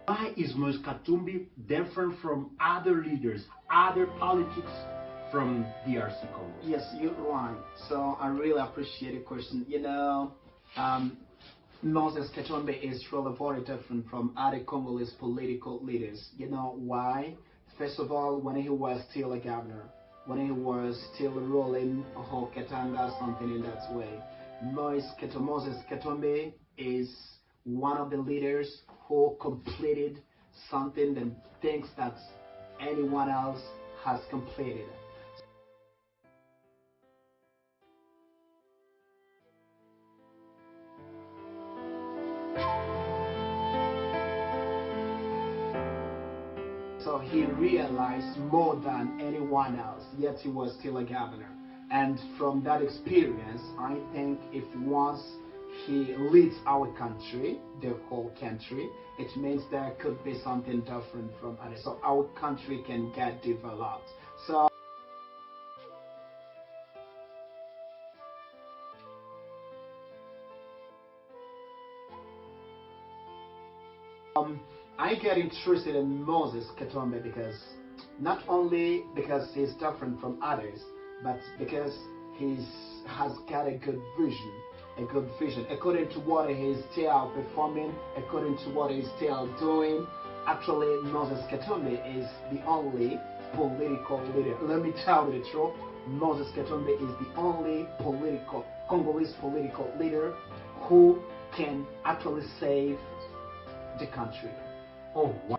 Why is Moïse Katumbi different from other leaders, other politics from DRC Congo? Yes, you're right. So I really appreciate the question. Moses Katumbi is really very different from other Congolese political leaders. You know why? First of all, when he was still a governor, when he was still ruling Katanga, something in that way. Moses Katumbi is one of the leaders who completed something and things that anyone else has completed. So he realized more than anyone else, yet he was still a governor. And from that experience, I think if once he leads our country, the whole country, it means there could be something different from others. So our country can get developed. So I get interested in Moses Katumbi because not only because he's different from others, but because he has got a good vision. According to what he's still performing, according to what he's still doing. Actually, Moses Katumbi is the only political leader. Let me tell you the truth. Moses Katumbi is the only Congolese political leader who can actually save the country. Oh, wow.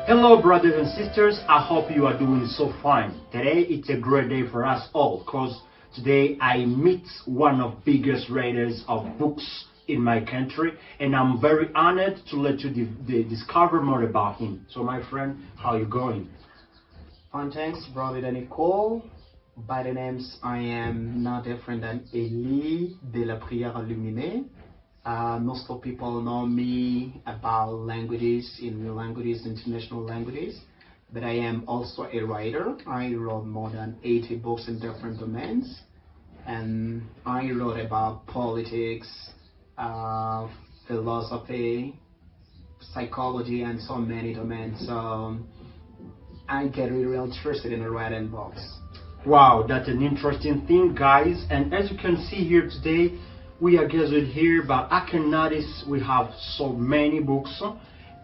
Hello brothers and sisters, I hope you are doing so fine. Today it's a great day for us all because today I meet one of the biggest writers of books in my country and I'm very honored to let you discover more about him. So my friend, how are you going? Fine, thanks, brother Nicole. By the names, I am not different than ELIE-DELA Priere Lumineux. Most of people know me about languages, international languages, but I am also a writer. I wrote more than 80 books in different domains, and I wrote about politics, philosophy, psychology, and so many domains. So I get really interested in writing books. Wow, that's an interesting thing, guys. And as you can see here today, we are gathered here, but I can notice we have so many books,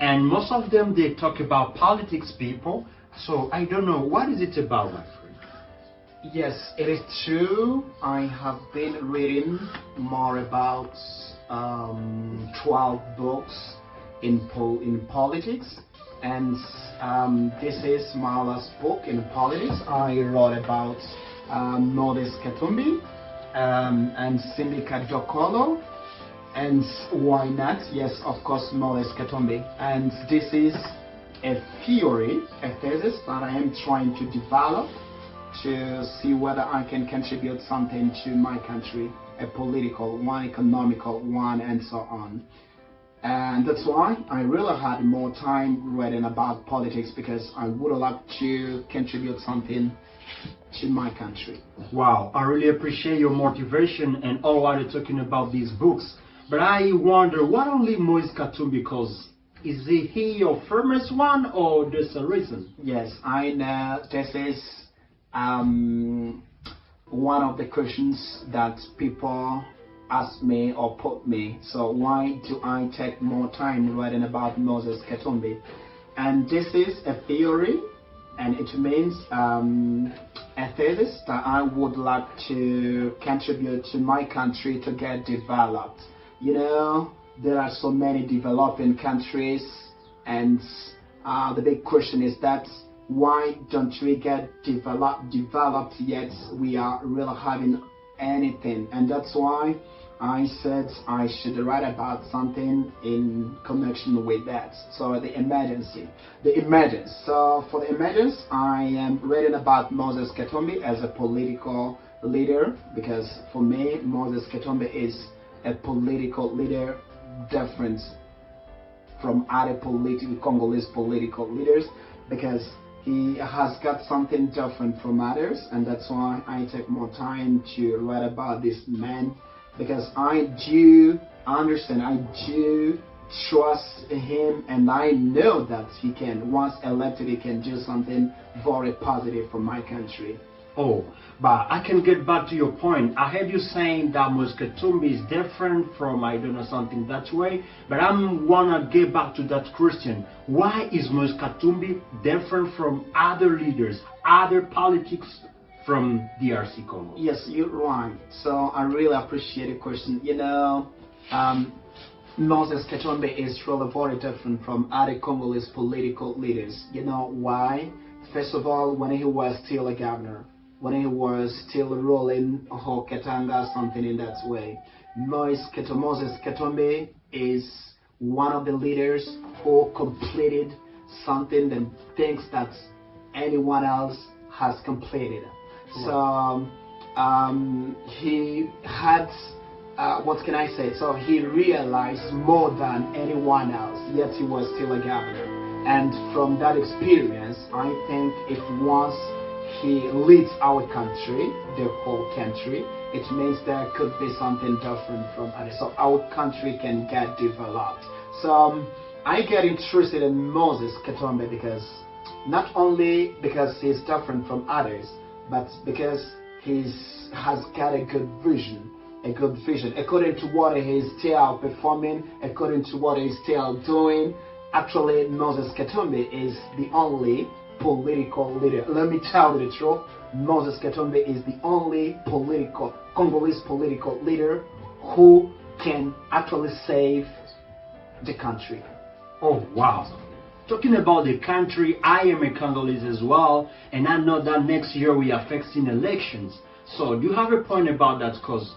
and most of them they talk about politics, people. So I don't know, what is it about, my friend? Yes, it is true. I have been reading more about 12 books in politics, and this is my last book in politics. I wrote about Moses Katumbi and Syndicate Jokolo, and why not? Yes, of course, Moses Katumbi. And this is a theory, a thesis that I am trying to develop to see whether I can contribute something to my country, a political one, economical one, and so on. And that's why I really had more time writing about politics, because I would like to contribute something to my country. Wow, I really appreciate your motivation and all what you're talking about these books. But I wonder, what only Moïse Katumbi, because is he your famous one or there's a reason? Yes, I know this is one of the questions that people ask me or put me. So why do I take more time writing about Moses Katumbi? And this is a theory, and it means a thesis that I would like to contribute to my country to get developed. You know, there are so many developing countries, and the big question is that why don't we get developed yet we are really having anything? And that's why I said I should write about something in connection with that. So the emergency. So for the emergence, I am reading about Moses Katumbi as a political leader, because for me, Moses Katumbi is a political leader different from other Congolese political leaders, because he has got something different from others, and that's why I take more time to write about this man, because I do understand, I do trust him, and I know that he can, once elected, he can do something very positive for my country. Oh, but I can get back to your point. I heard you saying that Moses Katumbi is different from, I don't know, something that way, but I want to get back to that question. Why is Moses Katumbi different from other leaders, other politics from DRC Congo? Yes, you're right. So I really appreciate the question. You know, Moses Katumbi is really very different from other Congolese political leaders. You know why? First of all, when he was still a governor, when he was still ruling Katanga, something in that way, Moses Katumbi is one of the leaders who completed something and things that anyone else has completed. So he had, what can I say? So he realized more than anyone else, yet he was still a governor. And from that experience, I think if once he leads our country, the whole country, it means there could be something different from others. So our country can get developed. So I get interested in Moses Katumbi because not only because he's different from others, but because he has got a good vision. According to what he's still performing, according to what he's still doing. Actually, Moses Katumbi is the only political leader. Let me tell you the truth. Moses Katumbi is the only Congolese political leader who can actually save the country. Oh, wow. Talking about the country, I am a Congolese as well, and I know that next year we are facing elections. So do you have a point about that? Because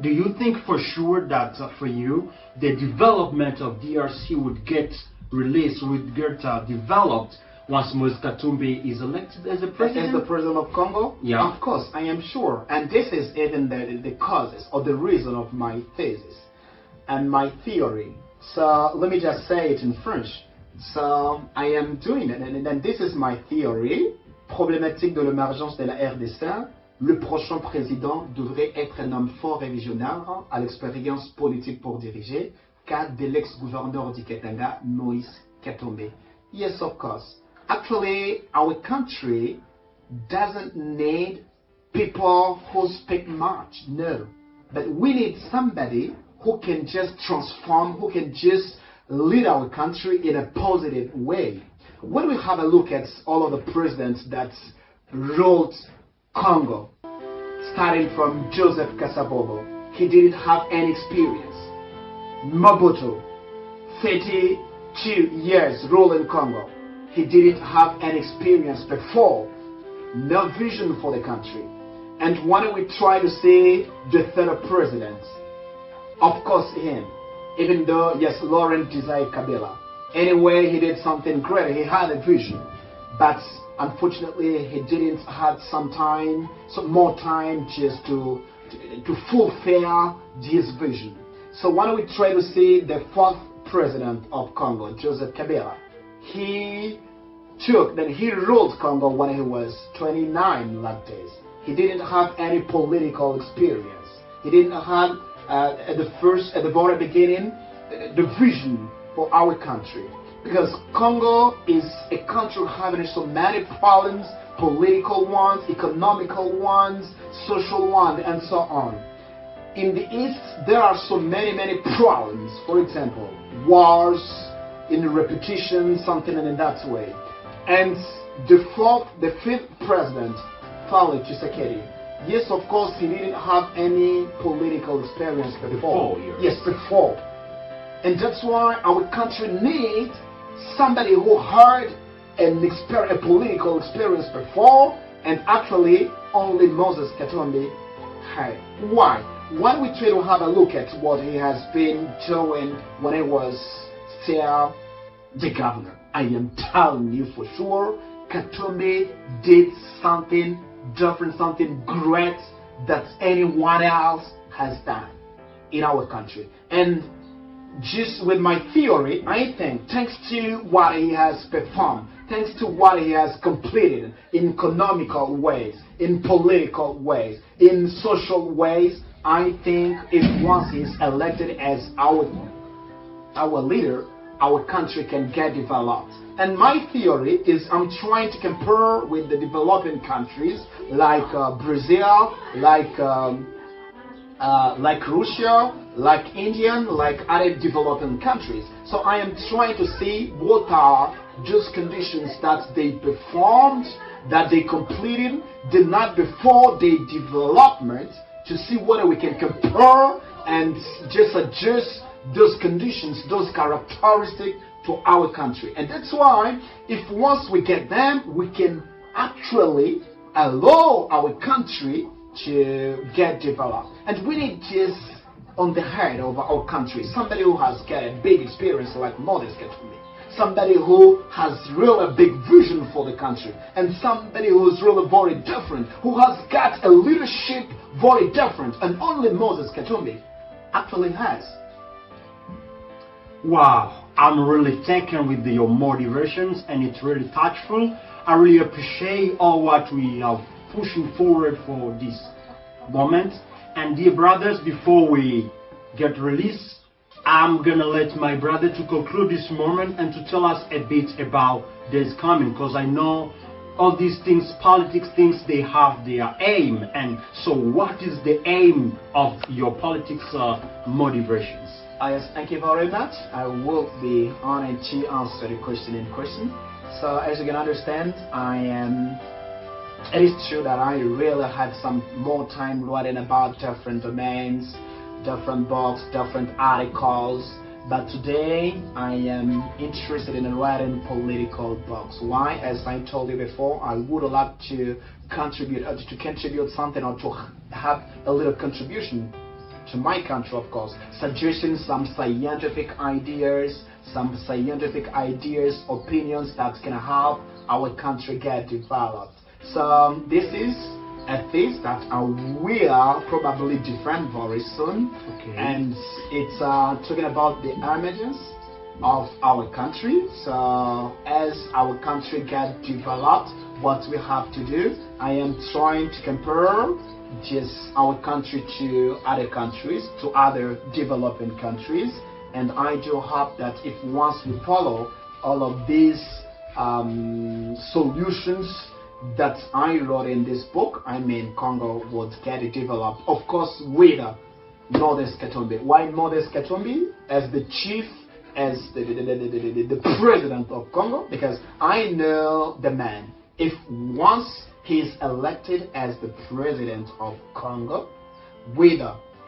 do you think for sure that for you, the development of DRC would get released, would get developed once Moses Katumbi is elected as a president? As the president of Congo? Yeah. Of course, I am sure. And this is even the causes or the reason of my thesis and my theory. So let me just say it in French. So I am doing it, and then this is my theory. Problématique de l'émergence de la RDC. Le prochain président devrait être un homme fort et visionnaire à l'expérience politique pour diriger, cas de l'ex-gouverneur du Katanga, Moïse Katumbi. Yes, of course. Actually, our country doesn't need people who speak much, no. But we need somebody who can just transform, who can just lead our country in a positive way. When we have a look at all of the presidents that ruled Congo, starting from Joseph Kasabobo, he didn't have any experience. Mobutu, 32 years ruling Congo, he didn't have any experience before, no vision for the country. And when we try to see the third president, of course him, even though, yes, Laurent Desire Kabila, anyway, he did something great, he had a vision, but unfortunately he didn't have some more time just to fulfill his vision. So when we try to see the fourth president of Congo, Joseph Kabila, he ruled Congo when he was 29 like this. He didn't have any political experience. He didn't have at the very beginning the vision for our country, because Congo is a country having so many problems, political ones, economical ones, social ones, and so on. In the East, there are so many problems. For example, wars in repetition, something in that way. And the fifth president, Fali Tshisekedi, yes, of course, he didn't have any political experience before. Yes. Yes, before. And that's why our country needs somebody who heard a political experience before, and actually only Moses Katumbi heard. Why? When we try to have a look at what he has been doing when he was still the governor, I am telling you for sure, Katumbi did something different, something great that anyone else has done in our country. And just with my theory, I think thanks to what he has performed, thanks to what he has completed in economical ways, in political ways, in social ways, I think if once he's elected as our leader, our country can get developed. And my theory is I'm trying to compare with the developing countries like Brazil, like Russia, like India, like other developing countries. So I am trying to see what are those conditions that they performed, that they completed the night before their development, to see whether we can compare and just adjust those conditions, those characteristics to our country. And that's why if once we get them, we can actually allow our country to get developed. And we need just on the head of our country somebody who has got a big experience like Moses Katumbi, somebody who has really a big vision for the country, and somebody who is really very different, who has got a leadership very different, and only Moses Katumbi actually has. Wow, I'm really taken with your motivations, and it's really touchful. I really appreciate all what we are pushing forward for this moment. And dear brothers, before we get released, I'm gonna let my brother to conclude this moment and to tell us a bit about this coming, because I know all these things, politics things, they have their aim. And so what is the aim of your politics motivations? Yes, thank you very much. I will be honored to answer the question in question. So as you can understand, it is true that I really had some more time writing about different domains, different books, different articles, but today I am interested in writing political books. Why? As I told you before, I would like to contribute something, or to have a little contribution to my country, of course, suggesting some scientific ideas, opinions that can help our country get developed. So this is a thing that I will probably defend very soon. Okay. And it's talking about the emergence of our country. So as our country get developed, what we have to do, I am trying to compare just our country to other countries, to other developing countries. And I do hope that if once we follow all of these solutions that I wrote in this book, I mean Congo would get it developed, of course with Moses Katumbi. Why Moses Katumbi as the chief, as the president of Congo? Because I know the man. If once he is elected as the president of Congo, with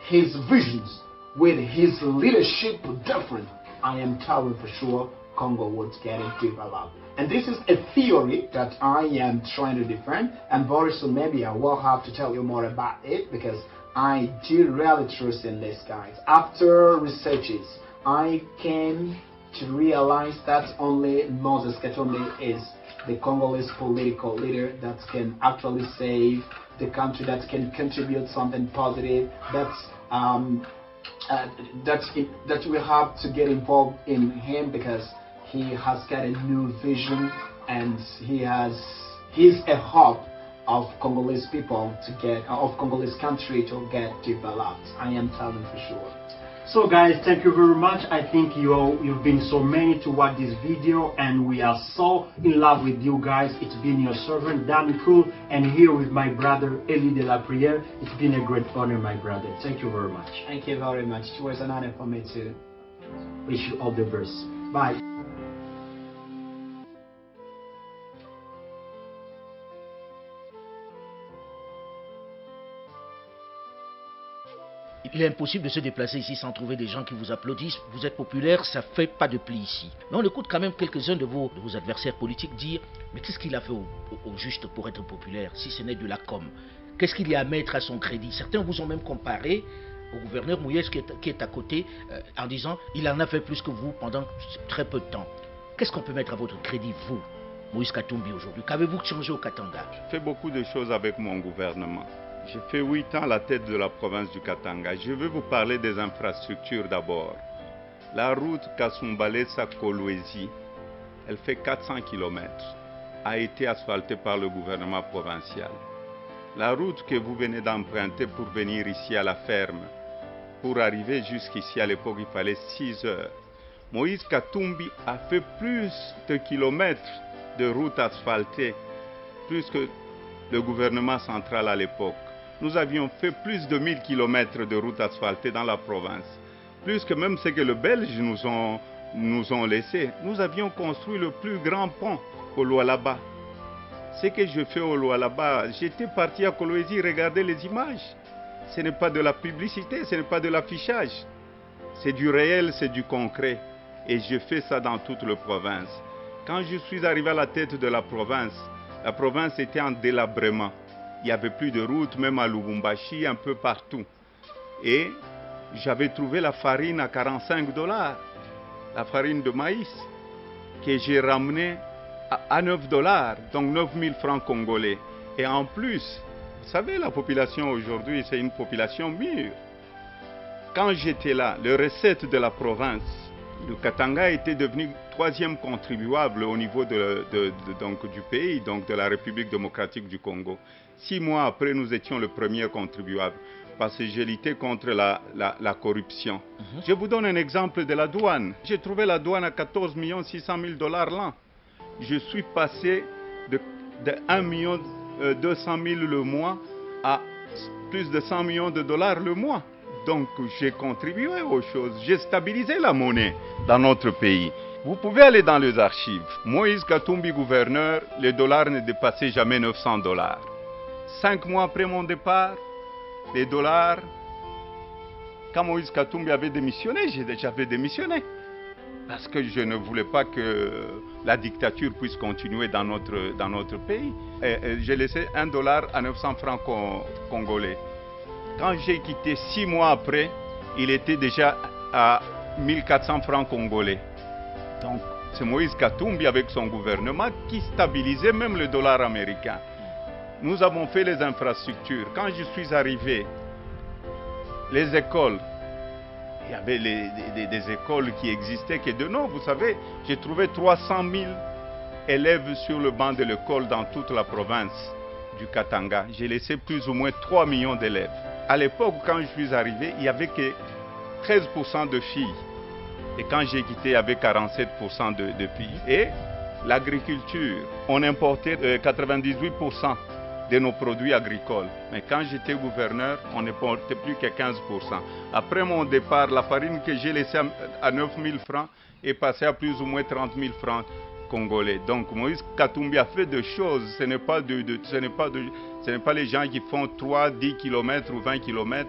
his visions, with his leadership different, I am telling for sure Congo would get it developed. And this is a theory that I am trying to defend, and very soon maybe I will have to tell you more about it, because I do really trust in these guys. After researches, I came to realize that only Moses Katumbi is the Congolese political leader that can actually save the country, that can contribute something positive, that we have to get involved in him, because he has got a new vision, and he's a hope of Congolese people to get, of Congolese country to get developed. I am telling for sure. So guys, thank you very much. I think you've been so many to watch this video, and we are so in love with you guys. It's been your servant Dami Cool, and here with my brother ELIE-DELA Priere. It's been a great honor, my brother. Thank you very much. Thank you very much. It was an honor for me too. Wish you all the best. Bye. Il est impossible de se déplacer ici sans trouver des gens qui vous applaudissent. Vous êtes populaire, ça fait pas de pli ici. Mais on écoute quand même quelques-uns de vos adversaires politiques dire « Mais qu'est-ce qu'il a fait au juste pour être populaire, si ce n'est de la com? Qu'est-ce qu'il y a à mettre à son crédit ?» Certains vous ont même comparé au gouverneur Moïse qui est à côté en disant « Il en a fait plus que vous pendant très peu de temps. » Qu'est-ce qu'on peut mettre à votre crédit, vous, Moïse Katumbi, aujourd'hui? Qu'avez-vous changé au Katanga? J'ai fait beaucoup de choses avec mon gouvernement. J'ai fait 8 ans à la tête de la province du Katanga. Je vais vous parler des infrastructures d'abord. La route Kasumbalesa-Kolwezi, elle fait 400 km, a été asphaltée par le gouvernement provincial. La route que vous venez d'emprunter pour venir ici à la ferme, pour arriver jusqu'ici à l'époque, il fallait 6 heures. Moïse Katumbi a fait plus de kilomètres de route asphaltée, plus que le gouvernement central à l'époque. Nous avions fait plus de 1000 km de route asphaltée dans la province, plus que même ce que les Belges nous ont laissé. Nous avions construit le plus grand pont au Lualaba. Ce que je fais au Lualaba, j'étais parti à Kolwezi regarder les images. Ce n'est pas de la publicité, ce n'est pas de l'affichage. C'est du réel, c'est du concret. Et je fais ça dans toute la province. Quand je suis arrivé à la tête de la province était en délabrement. Il n'y avait plus de route, même à Lubumbashi, un peu partout. Et j'avais trouvé la farine à 45 $, la farine de maïs, que j'ai ramenée à 9 $, donc 9 000 francs congolais. Et en plus, vous savez, la population aujourd'hui, c'est une population mûre. Quand j'étais là, les recettes de la province, le Katanga était devenu 3e contribuable au niveau donc, du pays, donc de la République démocratique du Congo. 6 mois après, nous étions le premier contribuable parce que j'ai lutté contre la corruption. Je vous donne un exemple de la douane. J'ai trouvé la douane à 14 600 000 $ l'an. Je suis passé de 1 200 000 le mois à plus de 100 millions de dollars le mois. Donc j'ai contribué aux choses. J'ai stabilisé la monnaie dans notre pays. Vous pouvez aller dans les archives. Moïse Katumbi, gouverneur, le dollar ne dépassait jamais 900 $. 5 mois après mon départ, les dollars, quand Moïse Katumbi avait démissionné, j'avais démissionné. Parce que je ne voulais pas que la dictature puisse continuer dans notre pays. J'ai laissé 1 $ à 900 francs congolais. Quand j'ai quitté 6 mois après, il était déjà à 1400 francs congolais. Donc c'est Moïse Katumbi avec son gouvernement qui stabilisait même le dollar américain. Nous avons fait les infrastructures. Quand je suis arrivé, les écoles, il y avait des écoles qui existaient que de nom. Vous savez, j'ai trouvé 300 000 élèves sur le banc de l'école dans toute la province du Katanga. J'ai laissé plus ou moins 3 millions d'élèves. À l'époque, quand je suis arrivé, il n'y avait que 13% de filles. Et quand j'ai quitté, il y avait 47% de filles. Et l'agriculture, on importait 98% de nos produits agricoles. Mais quand j'étais gouverneur, on n'importait plus que 15%. Après mon départ, la farine que j'ai laissée à 9 000 francs est passée à plus ou moins 30 000 francs congolais. Donc Moïse Katumbi a fait des choses. Ce n'est pas les gens qui font 3, 10 km ou 20 km.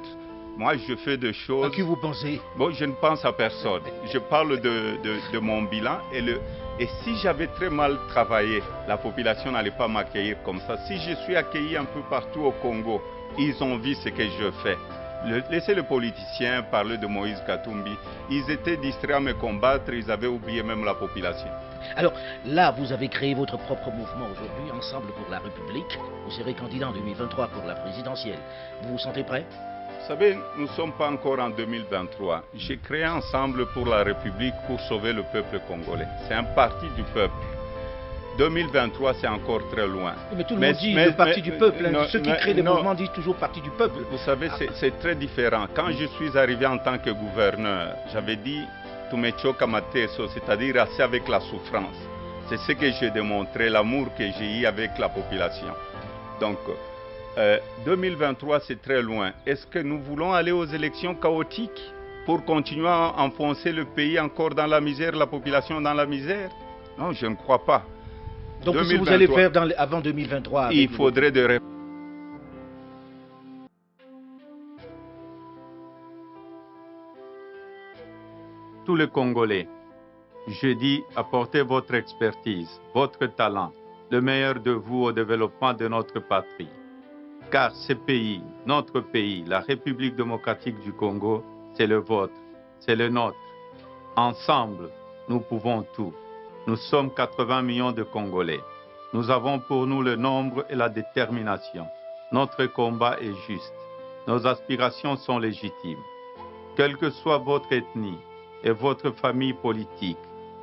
Moi, je fais des choses... À qui vous pensez? Bon, je ne pense à personne. Je parle de mon bilan. Et si j'avais très mal travaillé, la population n'allait pas m'accueillir comme ça. Si je suis accueilli un peu partout au Congo, ils ont vu ce que je fais. Laissez les politiciens parler de Moïse Katumbi. Ils étaient distraits à me combattre, ils avaient oublié même la population. Alors là, vous avez créé votre propre mouvement aujourd'hui, Ensemble pour la République. Vous serez candidat en 2023 pour la présidentielle. Vous vous sentez prêt? Vous savez, nous ne sommes pas encore en 2023. J'ai créé Ensemble pour la République pour sauver le peuple congolais. C'est un parti du peuple. 2023, c'est encore très loin. Mais tout le monde dit le parti du peuple. Ceux qui créent des mouvements disent toujours parti du peuple. Vous savez, c'est très différent. Quand je suis arrivé en tant que gouverneur, j'avais dit « Tumechoka mateso », c'est-à-dire assez avec la souffrance. C'est ce que j'ai démontré, l'amour que j'ai eu avec la population. Donc, 2023, c'est très loin. Est-ce que nous voulons aller aux élections chaotiques pour continuer à enfoncer le pays encore dans la misère, la population dans la misère? Non, je ne crois pas. Donc, qu'est-ce que vous allez faire avant 2023? Il faudrait de tous les Congolais, je dis apportez votre expertise, votre talent, le meilleur de vous au développement de notre patrie. Car ce pays, notre pays, la République démocratique du Congo, c'est le vôtre, c'est le nôtre. Ensemble, nous pouvons tout. Nous sommes 80 millions de Congolais. Nous avons pour nous le nombre et la détermination. Notre combat est juste. Nos aspirations sont légitimes. Quelle que soit votre ethnie et votre famille politique,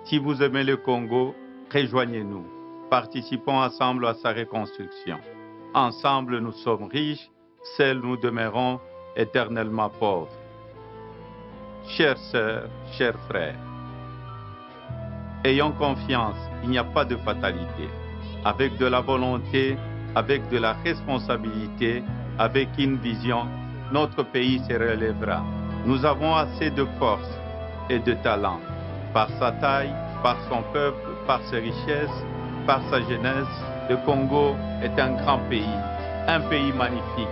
si vous aimez le Congo, rejoignez-nous. Participons ensemble à sa reconstruction. Ensemble, nous sommes riches, seuls nous demeurons éternellement pauvres. Chères sœurs, chers frères, ayons confiance, il n'y a pas de fatalité. Avec de la volonté, avec de la responsabilité, avec une vision, notre pays se relèvera. Nous avons assez de force et de talent. Par sa taille, par son peuple, par ses richesses, par sa jeunesse, le Congo est un grand pays magnifique.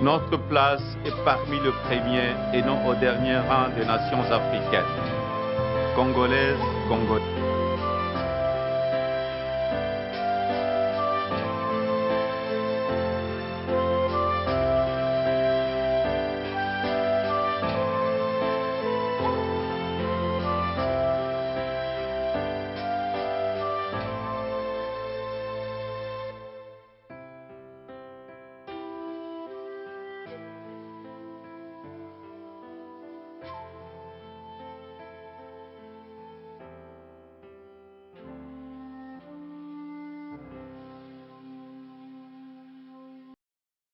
Notre place est parmi les premiers et non au dernier rang des nations africaines. Congolaises, Congolais.